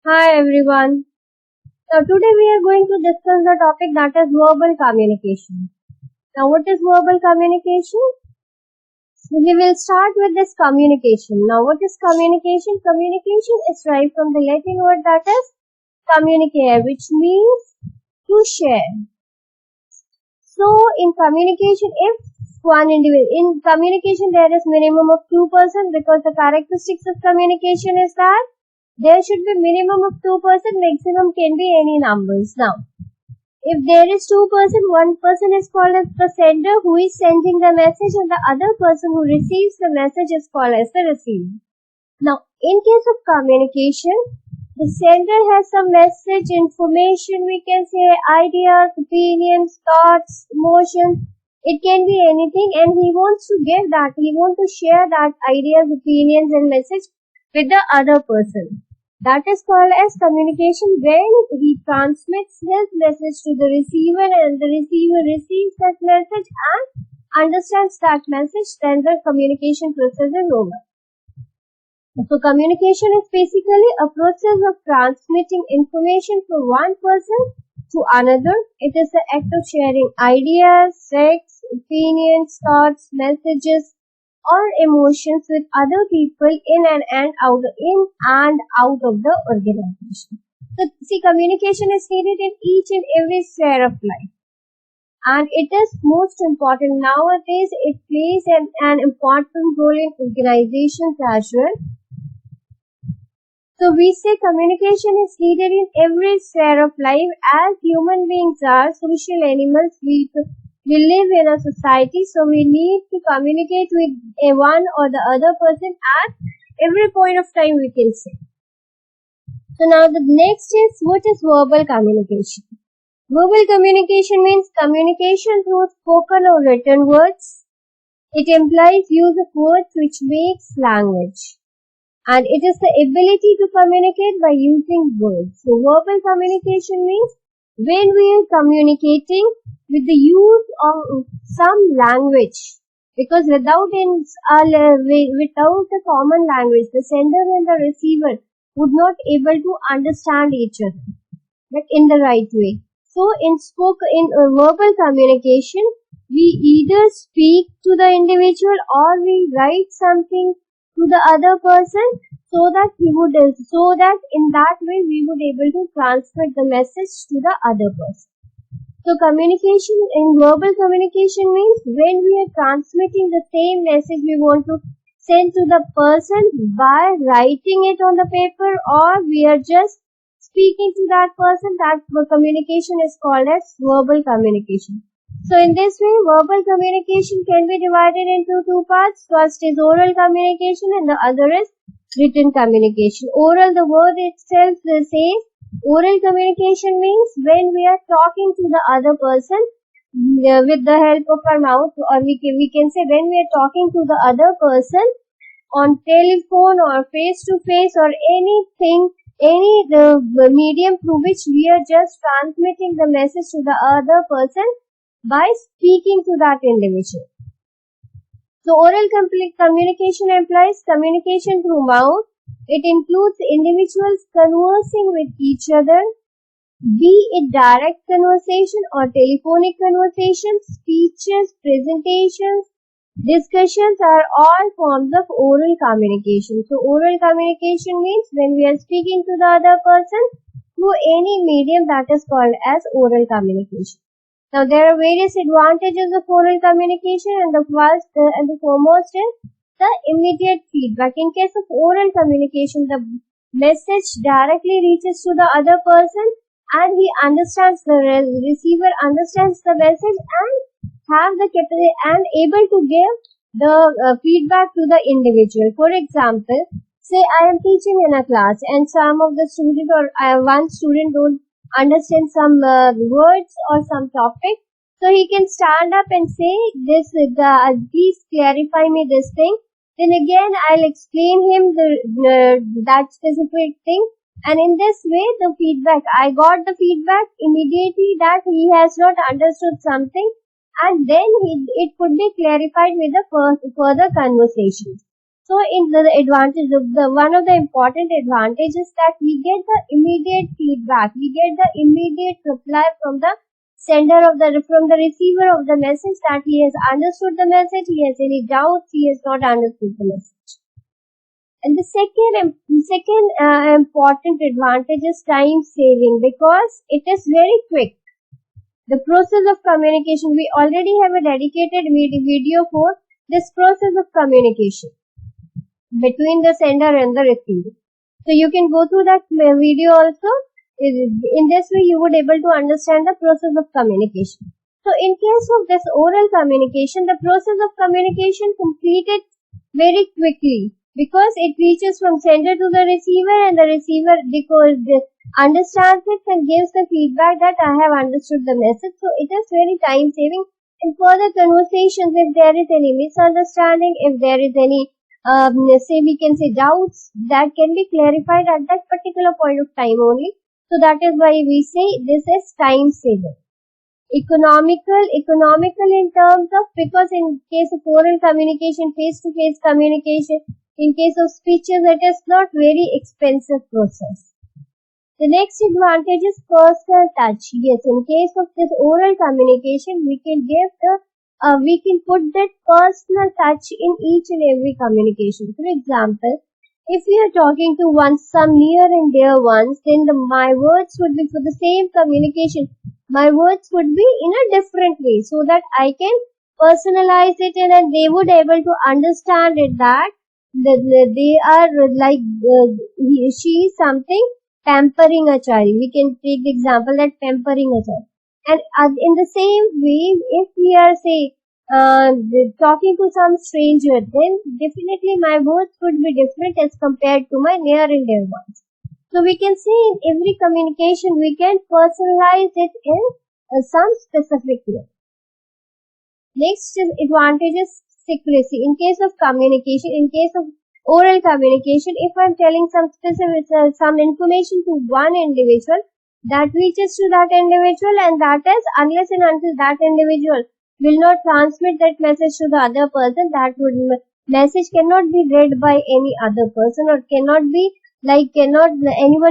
Hi everyone. Now today we are going to discuss the topic that is verbal communication. Now what is verbal communication? We will start with this communication. Now what is communication? Communication is derived from the Latin word that is communicare, which means to share. So in communication, if one individual, in communication there is minimum of 2% because the characteristics of communication is that there should be minimum of 2%, maximum can be any numbers. Now, if there is 2%, one person is called as the sender who is sending the message and the other person who receives the message is called as the receiver. Now, in case of communication, the sender has some message, information, we can say ideas, opinions, thoughts, emotions. It can be anything and he wants to give that, he wants to share that ideas, opinions and message with the other person. That is called as communication when he transmits his message to the receiver and the receiver receives that message and understands that message, then the communication process is over. So communication is basically a process of transmitting information from one person to another. It is the act of sharing ideas, facts, opinions, thoughts, messages, or emotions with other people in and out of the organization. So, see, communication is needed in each and every sphere of life. And it is most important. Nowadays, it plays an important role in organizations as well. So, we say communication is needed in every sphere of life. As human beings are social animals, we live in a society, so we need to communicate with one or the other person at every point of time, we can say. So now the next is, what is verbal communication? Verbal communication means communication through spoken or written words. It implies use of words which makes language. And it is the ability to communicate by using words. So verbal communication means when we are communicating with the use of some language, because without a common language, the sender and the receiver would not able to understand each other, but in the right way. So in verbal communication, we either speak to the individual or we write something to the other person so that in that way we would able to transmit the message to the other person. So communication in verbal communication means when we are transmitting the same message we want to send to the person by writing it on the paper, or we are just speaking to that person, that communication is called as verbal communication. So in this way, verbal communication can be divided into two parts. First is oral communication and the other is written communication. Oral, the word itself says. Oral communication means when we are talking to the other person with the help of our mouth, or we can say when we are talking to the other person on telephone or face to face or anything, the medium through which we are just transmitting the message to the other person by speaking to that individual. So oral communication implies communication through mouth. It includes individuals conversing with each other, be it direct conversation or telephonic conversations, speeches, presentations, discussions are all forms of oral communication. So oral communication means when we are speaking to the other person through any medium, that is called as oral communication. Now there are various advantages of oral communication, and the first and the foremost is the immediate feedback. In case of oral communication, the message directly reaches to the other person and he understands, the receiver understands the message and have the capacity and able to give the feedback to the individual. For example, say I am teaching in a class and some of the student or one student don't understand some words or some topic, so he can stand up and say this, please clarify me this thing. Then again, I'll explain him that specific thing, and in this way, the feedback, I got the feedback immediately that he has not understood something, and then it could be clarified with the further conversations. So in the advantage of one of the important advantages that we get the immediate feedback, we get the immediate reply from the from the receiver of the message that he has understood the message, he has any doubts, he has not understood the message. And the second important advantage is time saving, because it is very quick. The process of communication, we already have a dedicated video for this process of communication between the sender and the receiver. So you can go through that video also. In this way, you would able to understand the process of communication. So in case of this oral communication, the process of communication completed very quickly, because it reaches from sender to the receiver, and the receiver understands it and gives the feedback that I have understood the message. So it is very time saving. And further conversations, if there is any misunderstanding, if there is any we can say doubts, that can be clarified at that particular point of time only. So that is why we say this is time saving. Economical in terms of, because in case of oral communication, face-to-face communication, in case of speeches, it is not very expensive process. The next advantage is personal touch. Yes, in case of this oral communication, we can put that personal touch in each and every communication. For example, if we are talking to some near and dear ones, then my words would be for the same communication. My words would be in a different way, so that I can personalize it, and then they would able to understand it that they are like she is something pampering a child. We can take the example that pampering a child. And in the same way, if we are talking to some stranger, then definitely my words would be different as compared to my near and dear ones. So we can say in every communication we can personalize it in some specific way. Next advantage is secrecy. In case of communication, in case of oral communication, if I'm telling some specific some information to one individual, that reaches to that individual, and that is unless and until that individual will not transmit that message to the other person, that message cannot be read by any other person, or anyone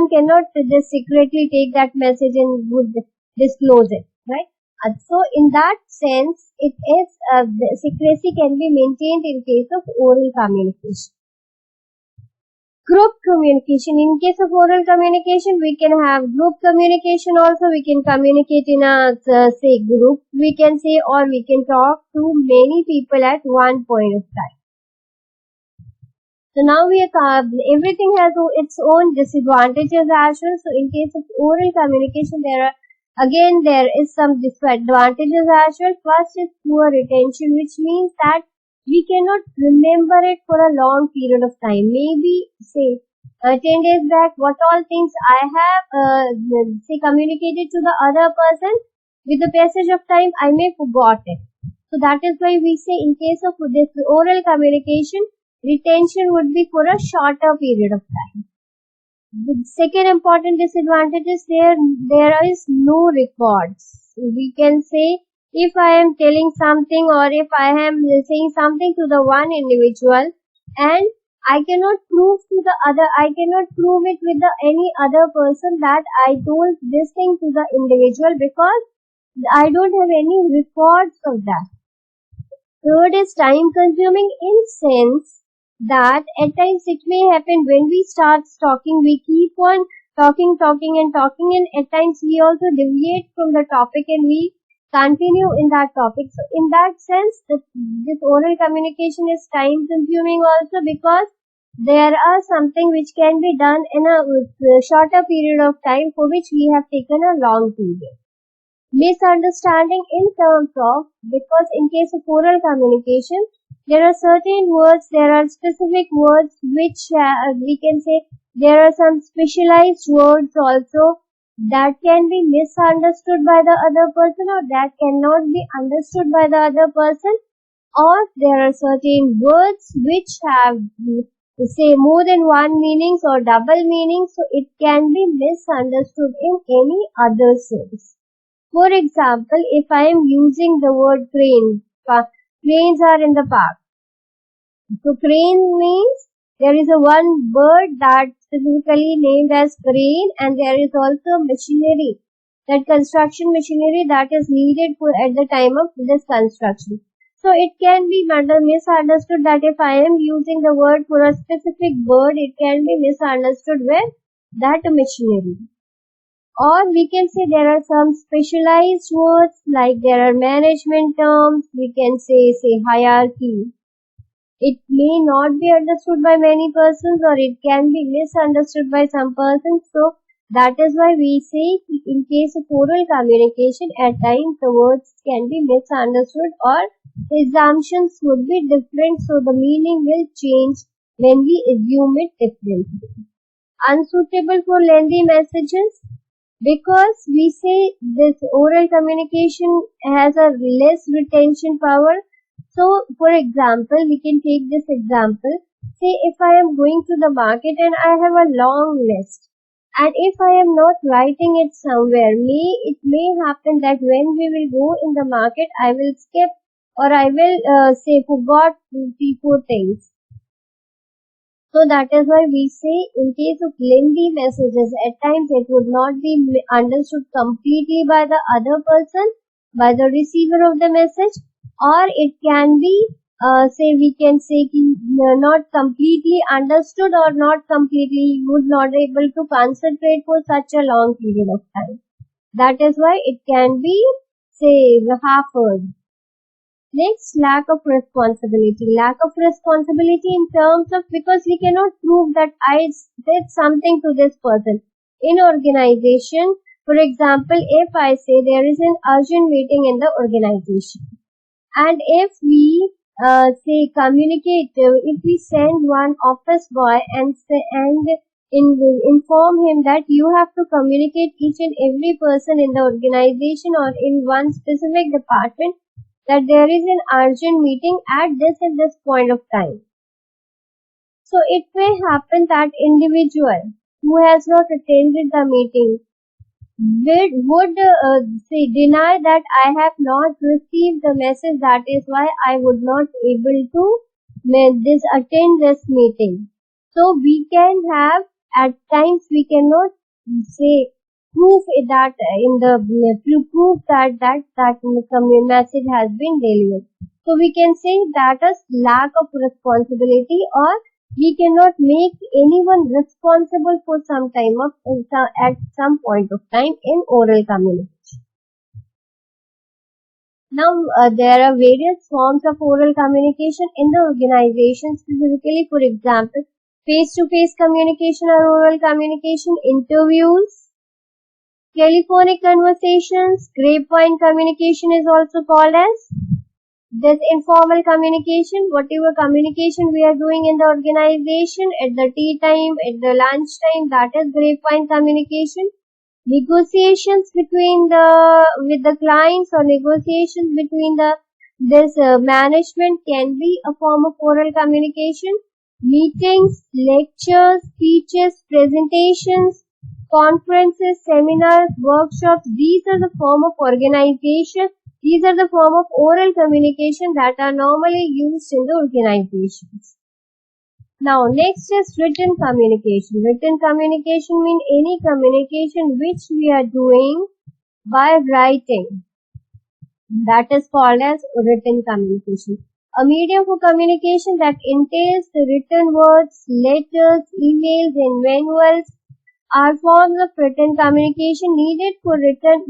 cannot just secretly take that message and would disclose it, right? So in that sense, it is secrecy can be maintained in case of oral communication. Group communication. In case of oral communication, we can have group communication also. We can communicate in a group, we can say, or we can talk to many people at one point of time. So now everything has its own disadvantages as well. So in case of oral communication, there is some disadvantages as well. First is poor retention, which means that we cannot remember it for a long period of time. Maybe say 10 days back, what all things I have communicated to the other person, with the passage of time I may forgot it. So that is why we say in case of this oral communication, retention would be for a shorter period of time. The second important disadvantage is there is no records. We can say, if I am telling something, or if I am saying something to the one individual, and I cannot prove it with any other person that I told this thing to the individual, because I don't have any records of that. Third is time consuming, in sense that at times it may happen when we start talking, we keep on talking, and at times we also deviate from the topic and we continue in that topic. So in that sense, this oral communication is time consuming also, because there are something which can be done in a shorter period of time, for which we have taken a long period. Misunderstanding in terms of, because in case of oral communication, there are certain words, there are specific words which we can say there are some specialized words also that can be misunderstood by the other person, or that cannot be understood by the other person, or there are certain words which have say more than one meanings or double meanings, so it can be misunderstood in any other sense. For example, if I am using the word train, trains are in the park, So crane means there is a one bird that's specifically named as crane, and there is also machinery, that construction machinery that is needed for at the time of this construction. So it can be misunderstood that if I am using the word for a specific bird, it can be misunderstood with that machinery. Or we can say there are some specialized words, like there are management terms. We can say hierarchy. It may not be understood by many persons, or it can be misunderstood by some persons. So that is why we say in case of oral communication, at times the words can be misunderstood or assumptions would be different. So the meaning will change when we assume it differently. Unsuitable for lengthy messages, because we say this oral communication has a less retention power. So, for example, we can take this example. Say if I am going to the market and I have a long list, and if I am not writing it somewhere, it may happen that when we will go in the market, I will skip, or I will forgot 3-4 things. So that is why we say in case of lengthy messages, at times it would not be understood completely by the other person, by the receiver of the message, or it can be we can say not completely understood, or not completely, would not able to concentrate for such a long period of time. That is why it can be half-heard. Next, lack of responsibility. Lack of responsibility in terms of, because we cannot prove that I did something to this person. In organization, for example, if I say there is an urgent meeting in the organization, and if we communicate, if we send one office boy and inform him that you have to communicate each and every person in the organization or in one specific department that there is an urgent meeting at this point of time. So it may happen that individual who has not attended the meeting would deny that I have not received the message, that is why I would not able to attend this meeting. So we can have, at times we cannot say proof that in the proof that message has been delivered. So we can say that is lack of responsibility, or we cannot make anyone responsible for some time at some point of time in oral communication. Now there are various forms of oral communication in the organization, specifically, for example, face-to-face communication or oral communication, interviews, telephonic conversations, grapevine communication is also called as this informal communication, whatever communication we are doing in the organization at the tea time, at the lunch time, that is grapevine communication. Negotiations with the clients, or negotiations between management can be a form of oral communication. Meetings, lectures, speeches, presentations, conferences, seminars, workshops, these are the form of organization. These are the form of oral communication that are normally used in the organizations. Now, next is written communication. Written communication means any communication which we are doing by writing. That is called as written communication. A medium for communication that entails the written words, letters, emails, and manuals are forms of written communication needed for written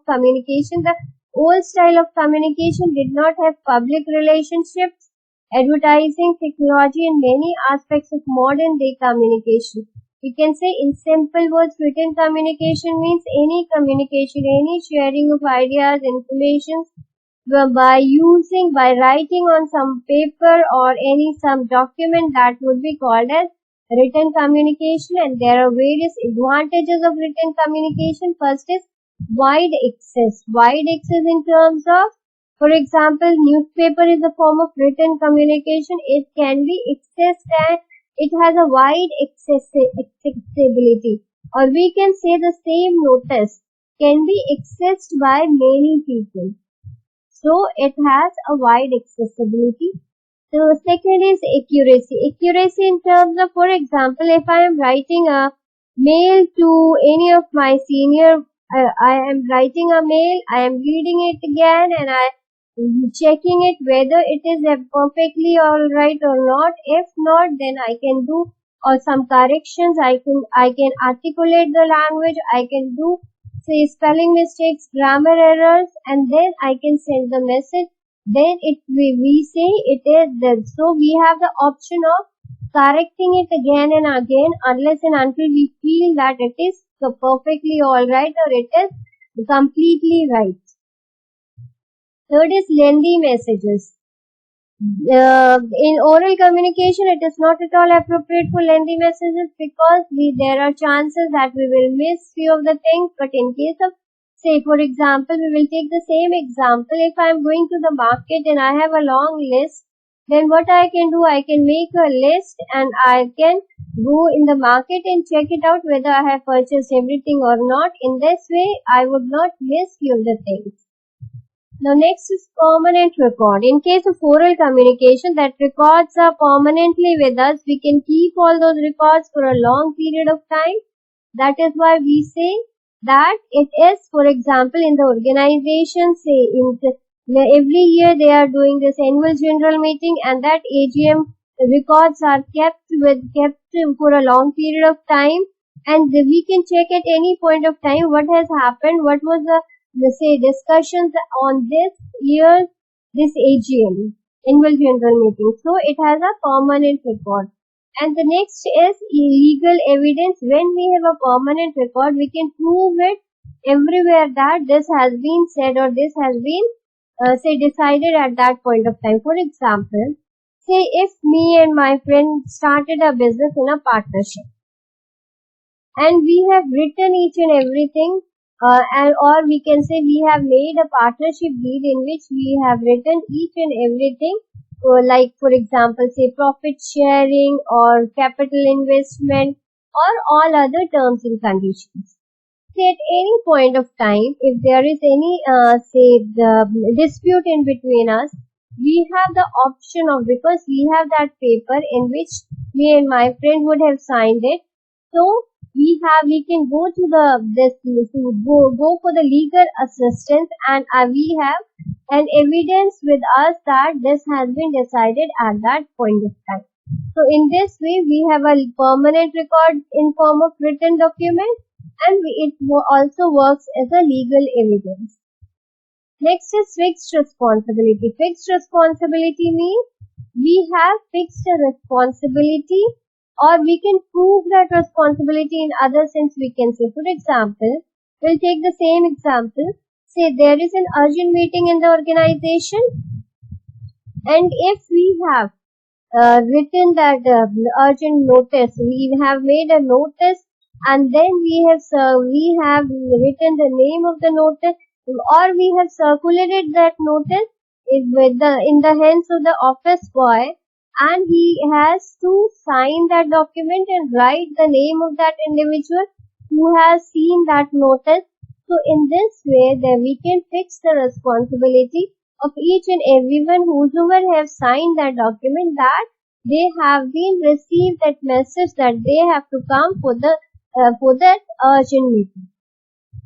communication. The old style of communication did not have public relationships, advertising, technology, and many aspects of modern day communication. We can say in simple words, written communication means any communication, any sharing of ideas, information by writing on some paper or some document, that would be called as written communication. And there are various advantages of written communication. First is wide access. Wide access in terms of, for example, newspaper is a form of written communication. It can be accessed and it has a wide accessibility. Or we can say the same notice can be accessed by many people. So it has a wide accessibility. The second is accuracy. Accuracy in terms of, for example, if I am writing a mail to any of my senior, I am writing a mail, I am reading it again and I am checking it whether it is perfectly alright or not. If not, then I can do or some corrections. I can articulate the language. I can do say spelling mistakes, grammar errors, and then I can send the message. Then we say it is there. So we have the option of correcting it again and again unless and until we feel that it is perfectly alright or it is completely right. Third is lengthy messages. In oral communication, it is not at all appropriate for lengthy messages because there are chances that we will miss few of the things. But in case of, say, for example, we will take the same example. If I am going to the market and I have a long list, then what I can do, I can make a list and I can go in the market and check it out whether I have purchased everything or not. In this way, I would not miss few of the things. Now next is permanent record. In case of oral communication, that records are permanently with us. We can keep all those records for a long period of time. That is why we say that it is, for example, in the organization, say every year they are doing this annual general meeting and that AGM records are kept for a long period of time and we can check at any point of time what has happened, what was the say discussions on this year's this AGM annual general meeting. So it has a permanent record. And the next is legal evidence. When we have a permanent record, we can prove it everywhere that this has been said or this has been say decided at that point of time. For example, say if me and my friend started a business in a partnership and we have written each and everything or we can say we have made a partnership deed in which we have written each and everything, like for example say profit sharing or capital investment or all other terms and conditions. Say at any point of time, if there is any the dispute in between us, we have the option of, because we have that paper in which me and my friend would have signed it, so we can go to go for the legal assistance and we have an evidence with us that this has been decided at that point of time. So in this way we have a permanent record in form of written document and it also works as a legal evidence. Next is fixed responsibility. Fixed responsibility means we have fixed responsibility or we can prove that responsibility in other sense. We can say, for example, we'll take the same example. Say there is an urgent meeting in the organization and if we have written that urgent notice, we have made a notice and then we have written the name of the notice or we have circulated that notice in the hands of the office boy and he has to sign that document and write the name of that individual who has seen that notice. So in this way we can fix the responsibility of each and everyone whosoever have signed that document, that they have been received that message that they have to come for that urgent meeting.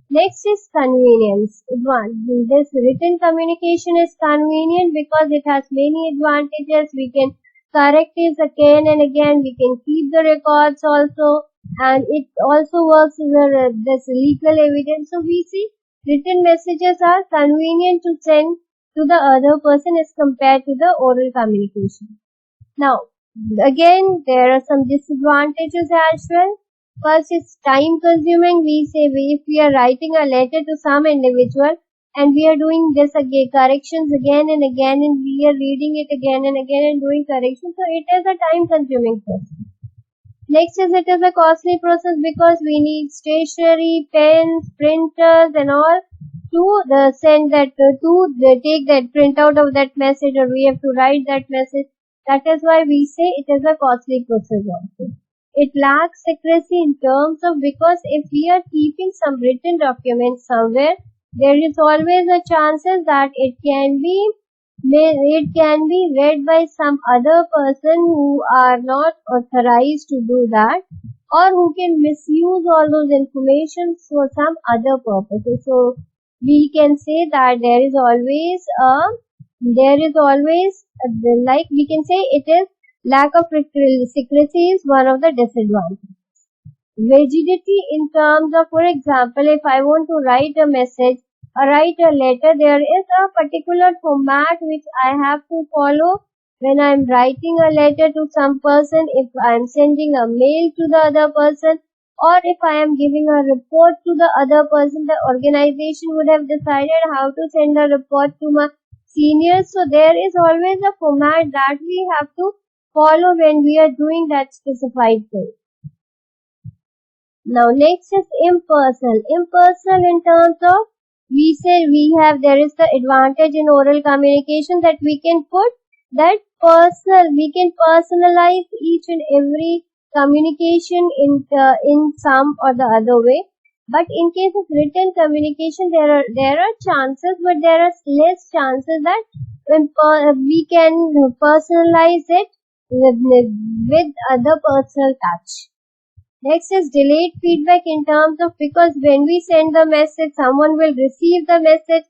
Next is convenience. This written communication is convenient because it has many advantages. We can correct it again and again. We can keep the records also, and it also works as this legal evidence. So we see written messages are convenient to send to the other person as compared to the oral communication. Now, again, there are some disadvantages as well. First is time consuming. We say if we are writing a letter to some individual and we are doing this again, corrections again and again, and we are reading it again and again and doing corrections, so it is a time consuming process. Next is it is a costly process because we need stationery, pens, printers and all to send that take that printout of that message, or we have to write that message. That is why we say it is a costly process also. It lacks secrecy in terms of, because if we are keeping some written documents somewhere, there is always a chances that it can be read by some other person who are not authorized to do that, or who can misuse all those information for some other purposes. So we can say that like we can say it is lack of secrecy is one of the disadvantages. Rigidity in terms of, for example, if I want to write a message or write a letter, there is a particular format which I have to follow when I'm writing a letter to some person, if I'm sending a mail to the other person, or if I am giving a report to the other person. The organization would have decided how to send a report to my seniors. So there is always a format that we have to follow when we are doing that specified thing. Now next is impersonal. Impersonal in terms of, there is the advantage in oral communication that we can put that we can personalize each and every communication in some or the other way. But in case of written communication, there are chances, but there are less chances that we can personalize it with other personal touch. Next is delayed feedback in terms of, because when we send the message, someone will receive the message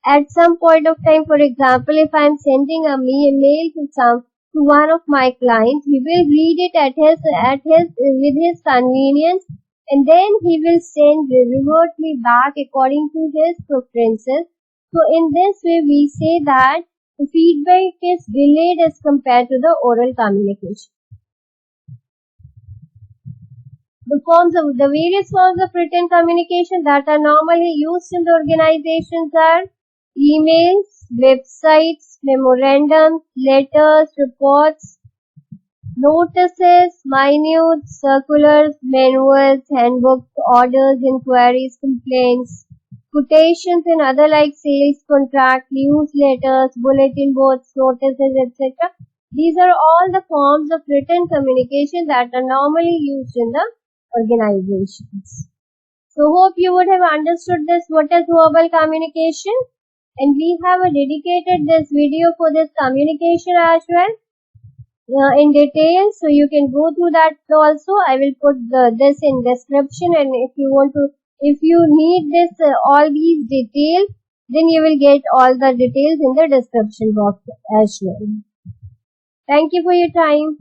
at some point of time. For example, if I am sending a mail to one of my clients, he will read it with his convenience, and then he will revert me back according to his preferences. So in this way, we say that the feedback is delayed as compared to the oral communication. The various forms of written communication that are normally used in the organizations are emails, websites, memorandums, letters, reports, notices, minutes, circulars, manuals, handbooks, orders, inquiries, complaints, quotations and other like sales contract, newsletters, bulletin boards, notices, etc. These are all the forms of written communication that are normally used in the organizations. So hope you would have understood this, what is verbal communication, and we have dedicated this video for this communication as well in detail, so you can go through that also. I will put this in description, and if you need this all these details, then you will get all the details in the description box as well. Thank you for your time.